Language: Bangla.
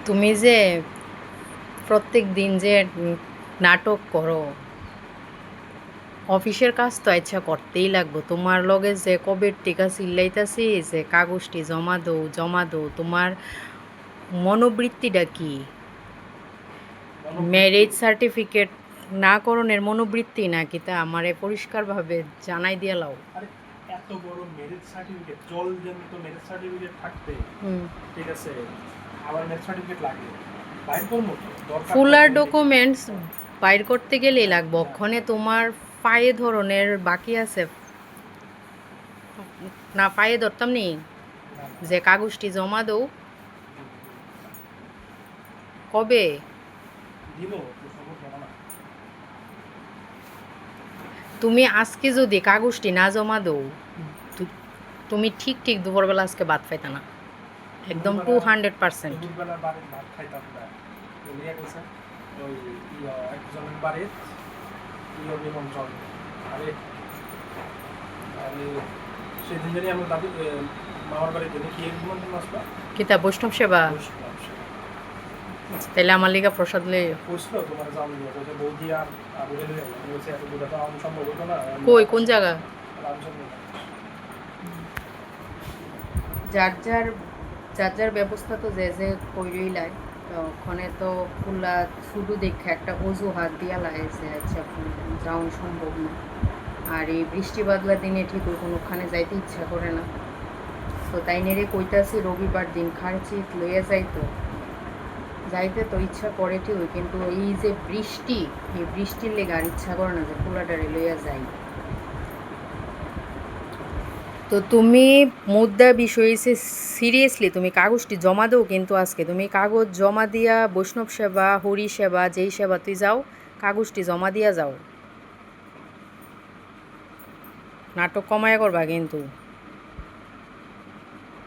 তুমি যে প্রত্যেক দিন যে নাটক করো, অফিসের কাজ তো ইচ্ছা করতেই লাগবো। তোমার লগে যে কবের টিকা চিল্লাইতাছি যে কাগজটি জমা দো, তোমার মনোবৃত্তিটা কি? মনোবৃত্তি। ম্যারেজ সার্টিফিকেট না করণের মনোবৃত্তি নাকি তা আমারে পরিষ্কারভাবে জানাই দিয়া লাও। আরে এত বড় ম্যারেজ সার্টিফিকেট, জলজন্ত ম্যারেজ সার্টিফিকেট থাকতে, হুম। ঠিক আছে, আবার ম্যারেজ সার্টিফিকেট লাগে, বাইর করবো তো দরকার ফুলার তখন দেখি। ডকুমেন্টস বাইর করতে গেলেই লাগবে, যা ওখানে তোমার পায়ে ধরনের বাকি আছে। না পায়ে ধরতাম নি না না, যে কাগজটি জমা দৌ কবে? দিব তো সবুজ হবে না। তুমি আজকে যদি কাগজটি না জমা দৌ, তুমি ঠিক ঠিক দুপুরবেলা আজকে ভাত পাইতা না, একদম দুপুরবেলা 200%। দুপুরবেলা বাড়ির ভাত খাইতাম না, লিয়া গেছে ওই একজনের বাড়ির নিমন্ত্রণ। আরে আরে সেদিন জানি আমার দাদু মামার বাড়িতে কি এক নিমন্ত্রণ আসলো, কিতা বৈষ্ণব সেবা? বসলাম সে আচ্ছা, তাহলে আমার লিগা প্রসাদ লই। বুঝলো তোমার যাওয়া নিয়ে বলছে বৌদি আর আবু হেলে যাই আমি বলছি এত দূরে তো আমার সম্ভব হতো না। কই কোন জায়গা? রামচন্দ্র যার যার যার যার ব্যবস্থা তো যে যে কইরই লাই, তো ওখানে তো ফুলা শুধু দেখে একটা অজুহাত দিয়া লাগে যে আচ্ছা যাওয়া সম্ভব না। আর এই বৃষ্টি বাদলা দিনে ঠিক ওই কোনোখানে যাইতে ইচ্ছা করে না। তো তাই নেড়ে কইতাছি রবিবার দিন খারচি লইয়া যাইতে তো ইচ্ছা করে ঠিকই, কিন্তু এই যে বৃষ্টি, এই বৃষ্টির লেগে আর ইচ্ছা করে না যে পোলাটারে লইয়া যাই। তো তুমি মুদ্রা বিষয় হইছে, সিরিয়াসলি তুমি কাগজটি জমা দাও, কিন্তু আজকে তুমি কাগজ জমা দিয়া বৈষ্ণব সেবা হরি সেবা যেই সেবা তুই যাও, কাগজটি জমা দিয়া যাও। নাটক কমায়া করবা কিন্তু।